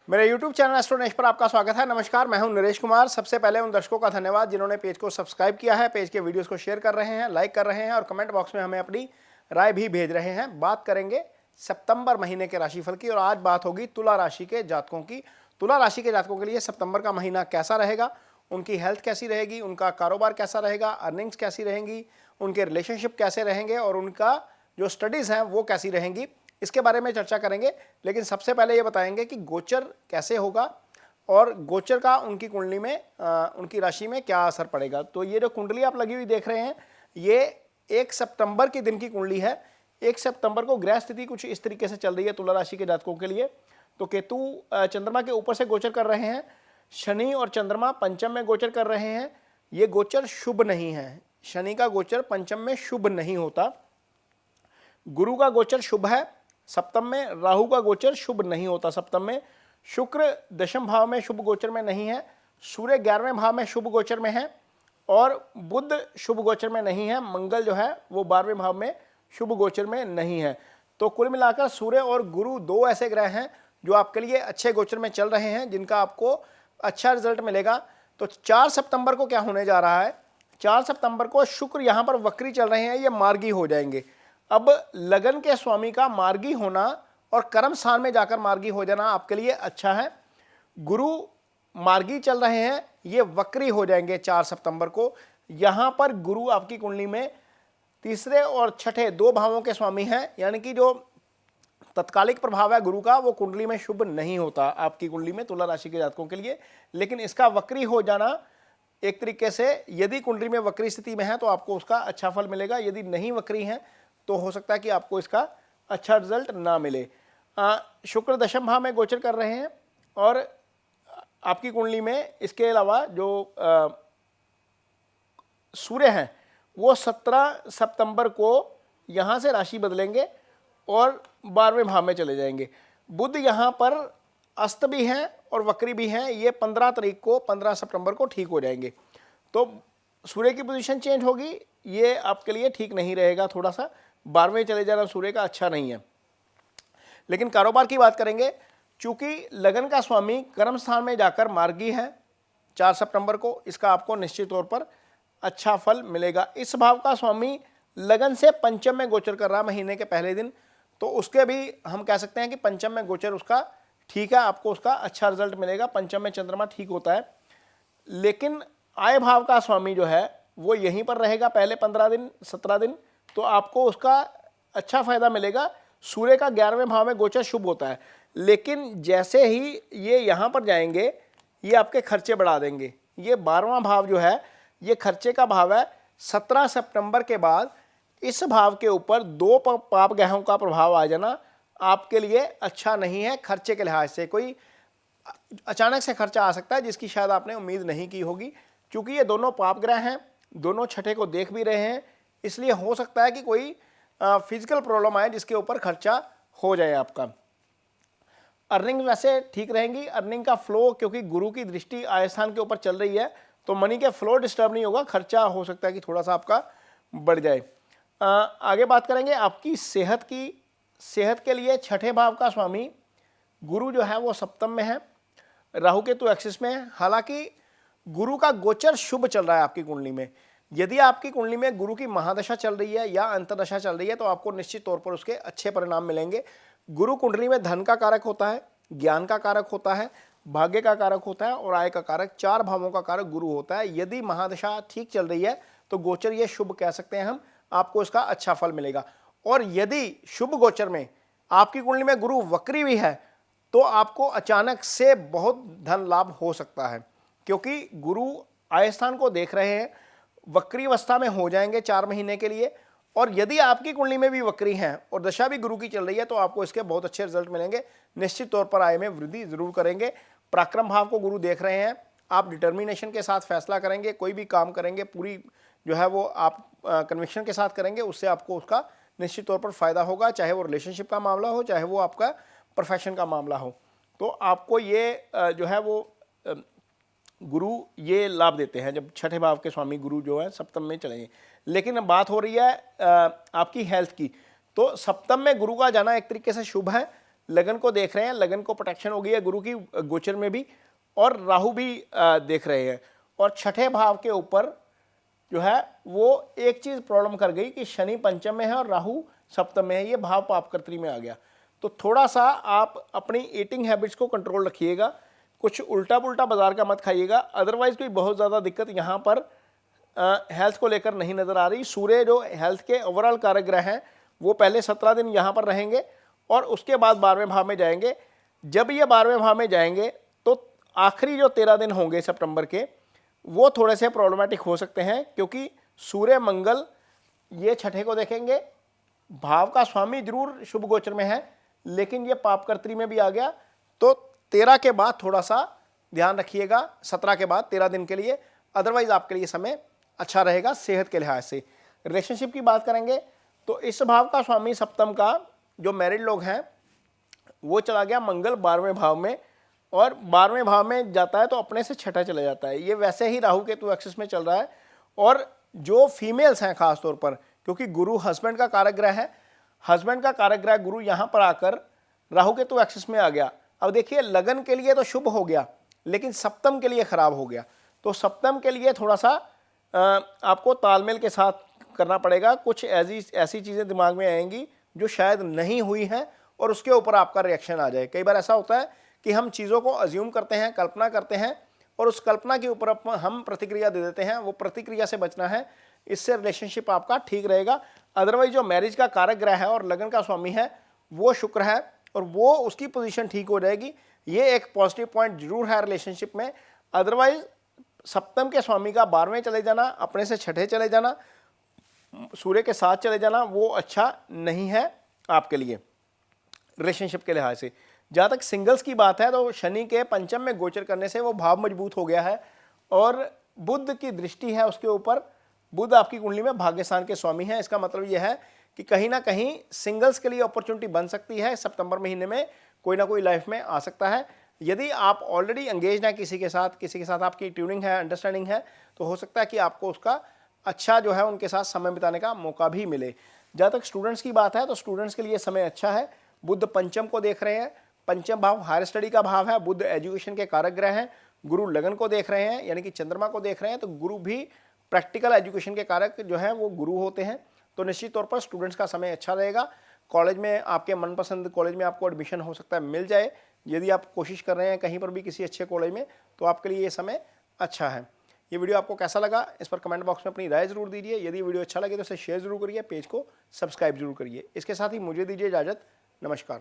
मेरे YouTube channel एस्ट्रोनेश पर आपका स्वागत है। नमस्कार, मैं हूं नरेश कुमार। सबसे पहले उन दर्शकों का धन्यवाद जिन्होंने पेज को सब्सक्राइब किया है, पेज के वीडियोस को शेयर कर रहे हैं, लाइक कर रहे हैं और कमेंट बॉक्स में हमें अपनी राय भी भेज रहे हैं। बात करेंगे सितंबर महीने के राशिफल की और आज बात होगी तुला राशि के जातकों की। तुला राशि के जातकों के लिए सितंबर का महीना कैसा रहेगा, उनकी हेल्थ कैसी रहेगी, उनका कारोबार कैसा रहेगा, अर्निंग्स कैसी रहेंगी, उनके रिलेशनशिप कैसे रहेंगे और उनका जो स्टडीज़ हैं वो कैसी रहेंगी, इसके बारे में चर्चा करेंगे। लेकिन सबसे पहले ये बताएंगे कि गोचर कैसे होगा और गोचर का उनकी कुंडली में उनकी राशि में क्या असर पड़ेगा। तो ये जो कुंडली आप लगी हुई देख रहे हैं ये 1 सितंबर के दिन की कुंडली है। 1 सितंबर को ग्रह स्थिति कुछ इस तरीके से चल रही है तुला राशि के जातकों के लिए। तो केतु चंद्रमा के ऊपर से गोचर कर रहे हैं, शनि और चंद्रमा पंचम में गोचर कर रहे हैं। ये गोचर शुभ नहीं है, शनि का गोचर पंचम में शुभ नहीं होता। गुरु का गोचर शुभ है सप्तम में, राहु का गोचर शुभ नहीं होता सप्तम में, शुक्र दशम भाव में शुभ गोचर में नहीं है, सूर्य 11वें भाव में शुभ गोचर में है और बुध शुभ गोचर में नहीं है, मंगल जो है वो 12वें भाव में शुभ गोचर में नहीं है। तो कुल मिलाकर सूर्य और गुरु दो ऐसे ग्रह हैं जो आपके लिए अच्छे गोचर में चल रहे हैं, जिनका आपको अच्छा रिजल्ट मिलेगा। तो 4 सितंबर को क्या होने जा रहा है, 4 सितंबर को शुक्र यहाँ पर वक्री चल रहे हैं, ये मार्गी हो जाएंगे। अब लगन के स्वामी का मार्गी होना और कर्म स्थान में जाकर मार्गी हो जाना आपके लिए अच्छा है। गुरु मार्गी चल रहे हैं, ये वक्री हो जाएंगे 4 सितंबर को। यहाँ पर गुरु आपकी कुंडली में तीसरे और छठे दो भावों के स्वामी हैं, यानी कि जो तत्कालिक प्रभाव है गुरु का वो कुंडली में शुभ नहीं होता आपकी कुंडली में तुला राशि के जातकों के लिए। लेकिन इसका वक्री हो जाना एक तरीके से, यदि कुंडली में वक्री स्थिति में है तो आपको उसका अच्छा फल मिलेगा, यदि नहीं वक्री है तो हो सकता है कि आपको इसका अच्छा रिजल्ट ना मिले। शुक्र दशम भाव में गोचर कर रहे हैं और आपकी कुंडली में इसके अलावा जो सूर्य हैं वो 17 सितंबर को यहाँ से राशि बदलेंगे और 12वें भाव में चले जाएंगे। बुध यहाँ पर अस्त भी हैं और वक्री भी हैं, ये 15 सितंबर को ठीक हो जाएंगे। तो सूर्य की पोजीशन चेंज होगी, ये आपके लिए ठीक नहीं रहेगा, थोड़ा सा 12वें चले जाना सूर्य का अच्छा नहीं है। लेकिन कारोबार की बात करेंगे, चूंकि लगन का स्वामी कर्म स्थान में जाकर मार्गी है 4 सितंबर को, इसका आपको निश्चित तौर पर अच्छा फल मिलेगा। इस भाव का स्वामी लगन से पंचम में गोचर कर रहा महीने के पहले दिन, तो उसके भी हम कह सकते हैं कि पंचम में गोचर उसका ठीक है, आपको उसका अच्छा रिजल्ट मिलेगा। पंचम में चंद्रमा ठीक होता है। लेकिन आय भाव का स्वामी जो है वो यहीं पर रहेगा पहले 15 दिन 17 दिन, तो आपको उसका अच्छा फायदा मिलेगा। सूर्य का 11वें भाव में गोचर शुभ होता है, लेकिन जैसे ही ये यहाँ पर जाएंगे ये आपके खर्चे बढ़ा देंगे। ये 12वां भाव जो है ये खर्चे का भाव है। 17 सितंबर के बाद इस भाव के ऊपर दो पाप ग्रहों का प्रभाव आ जाना आपके लिए अच्छा नहीं है। खर्चे के लिहाज से कोई अचानक से खर्चा आ सकता है जिसकी शायद आपने उम्मीद नहीं की होगी। क्योंकि ये दोनों पाप ग्रह हैं, दोनों छठे को देख भी रहे हैं, इसलिए हो सकता है कि कोई फिजिकल प्रॉब्लम आए जिसके ऊपर खर्चा हो जाए आपका। अर्निंग वैसे ठीक रहेंगी, अर्निंग का फ्लो क्योंकि गुरु की दृष्टि आय स्थान के ऊपर चल रही है तो मनी के फ्लो डिस्टर्ब नहीं होगा, खर्चा हो सकता है कि थोड़ा सा आपका बढ़ जाए। आगे बात करेंगे आपकी सेहत की। सेहत के लिए छठे भाव का स्वामी गुरु जो है वो सप्तम में है, राहु केतु एक्सिस में है। हालांकि गुरु का गोचर शुभ चल रहा है आपकी कुंडली में। यदि आपकी कुंडली में गुरु की महादशा चल रही है या अंतर्दशा चल रही है तो आपको निश्चित तौर पर उसके अच्छे परिणाम मिलेंगे। गुरु कुंडली में धन का कारक होता है, ज्ञान का कारक होता है, भाग्य का कारक होता है और आय का कारक, 4 भावों का कारक गुरु होता है। यदि महादशा ठीक चल रही है तो गोचर ये शुभ कह सकते हैं हम, आपको इसका अच्छा फल मिलेगा। और यदि शुभ गोचर में आपकी कुंडली में गुरु वक्री भी है तो आपको अचानक से बहुत धन लाभ हो सकता है, क्योंकि गुरु आय स्थान को देख रहे हैं, वक्री अवस्था में हो जाएंगे 4 महीने के लिए। और यदि आपकी कुंडली में भी वक्री हैं और दशा भी गुरु की चल रही है तो आपको इसके बहुत अच्छे रिजल्ट मिलेंगे। निश्चित तौर पर आय में वृद्धि जरूर करेंगे। पराक्रम भाव को गुरु देख रहे हैं, आप डिटर्मिनेशन के साथ फैसला करेंगे, कोई भी काम करेंगे पूरी जो है वो आप कन्विक्शन के साथ करेंगे, उससे आपको उसका निश्चित तौर पर फायदा होगा, चाहे वो रिलेशनशिप का मामला हो, चाहे वो आपका प्रोफेशन का मामला हो। तो आपको ये जो है वो गुरु ये लाभ देते हैं जब छठे भाव के स्वामी गुरु जो है सप्तम में चलेंगे। लेकिन अब बात हो रही है आपकी हेल्थ की, तो सप्तम में गुरु का जाना एक तरीके से शुभ है, लगन को देख रहे हैं, लगन को प्रोटेक्शन हो गई है गुरु की गोचर में भी, और राहु भी देख रहे हैं। और छठे भाव के ऊपर जो है वो एक चीज़ प्रॉब्लम कर गई कि शनि पंचम में है और राहु सप्तम में है, ये भाव पापकर्त्री में आ गया। तो थोड़ा सा आप अपनी ईटिंग हैबिट्स को कंट्रोल रखिएगा, कुछ उल्टा पुल्टा बाजार का मत खाइएगा। अदरवाइज कोई बहुत ज़्यादा दिक्कत यहाँ पर हेल्थ को लेकर नहीं नज़र आ रही। सूर्य जो हेल्थ के ओवरऑल कारक ग्रह हैं वो पहले 17 दिन यहाँ पर रहेंगे और उसके बाद 12वें भाव में जाएंगे। जब ये 12वें भाव में जाएंगे तो आखिरी जो 13 दिन होंगे सितंबर के, वो थोड़े से प्रॉब्लमेटिक हो सकते हैं, क्योंकि सूर्य मंगल ये छठे को देखेंगे। भाव का स्वामी जरूर शुभ गोचर में है, लेकिन ये पापकर्त्री में भी आ गया। तो 13 के बाद थोड़ा सा ध्यान रखिएगा, 17 के बाद 13 दिन के लिए। अदरवाइज आपके लिए समय अच्छा रहेगा सेहत के लिहाज से। रिलेशनशिप की बात करेंगे तो इस भाव का स्वामी सप्तम का जो मैरिड लोग हैं वो चला गया मंगल 12वें भाव में, और 12वें भाव में जाता है तो अपने से छठा चला जाता है। ये वैसे ही राहु केतु एक्सिस में चल रहा है। और जो फीमेल्स हैं खास तौर पर, क्योंकि गुरु हस्बैंड का कारक ग्रह है, हस्बैंड का कारक ग्रह गुरु यहाँ पर आकर राहु केतु एक्सिस में आ गया। अब देखिए लगन के लिए तो शुभ हो गया, लेकिन सप्तम के लिए खराब हो गया। तो सप्तम के लिए थोड़ा सा आपको तालमेल के साथ करना पड़ेगा। कुछ ऐसी चीज़ें दिमाग में आएंगी जो शायद नहीं हुई हैं और उसके ऊपर आपका रिएक्शन आ जाए। कई बार ऐसा होता है कि हम चीज़ों को अज्यूम करते हैं, कल्पना करते हैं, और उस कल्पना के ऊपर हम प्रतिक्रिया दे देते हैं। वो प्रतिक्रिया से बचना है, इससे रिलेशनशिप आपका ठीक रहेगा। अदरवाइज जो मैरिज का कारक ग्रह है और लगन का स्वामी है वो शुक्र है, और वो उसकी पोजीशन ठीक हो जाएगी। ये एक पॉजिटिव पॉइंट जरूर है रिलेशनशिप में। अदरवाइज सप्तम के स्वामी का 12वें चले जाना, अपने से छठे चले जाना, सूर्य के साथ चले जाना, वो अच्छा नहीं है आपके लिए रिलेशनशिप के लिहाज से। जहाँ तक सिंगल्स की बात है तो शनि के पंचम में गोचर करने से वो भाव मजबूत हो गया है, और बुध की दृष्टि है उसके ऊपर। बुध आपकी कुंडली में भाग्यस्थान के स्वामी है। इसका मतलब यह है कि कहीं ना कहीं सिंगल्स के लिए अपॉर्चुनिटी बन सकती है। सितंबर महीने में कोई ना कोई लाइफ में आ सकता है। यदि आप ऑलरेडी एंगेज हैं किसी के साथ आपकी ट्यूनिंग है, अंडरस्टैंडिंग है, तो हो सकता है कि आपको उसका अच्छा जो है उनके साथ समय बिताने का मौका भी मिले। जहाँ तक स्टूडेंट्स की बात है तो स्टूडेंट्स के लिए समय अच्छा है। बुध पंचम को देख रहे हैं, पंचम भाव हायर स्टडी का भाव है, बुध एजुकेशन के कारक ग्रह हैं। गुरु लगन को देख रहे हैं, यानी कि चंद्रमा को देख रहे हैं, तो गुरु भी प्रैक्टिकल एजुकेशन के कारक जो हैं वो गुरु होते हैं। तो निश्चित तौर पर स्टूडेंट्स का समय अच्छा रहेगा। कॉलेज में आपके मनपसंद कॉलेज में आपको एडमिशन हो सकता है मिल जाए। यदि आप कोशिश कर रहे हैं कहीं पर भी किसी अच्छे कॉलेज में, तो आपके लिए ये समय अच्छा है। ये वीडियो आपको कैसा लगा इस पर कमेंट बॉक्स में अपनी राय जरूर दीजिए। यदि वीडियो अच्छा लगे तो इसे शेयर जरूर करिए, पेज को सब्सक्राइब जरूर करिए। इसके साथ ही मुझे दीजिए इजाजत। नमस्कार।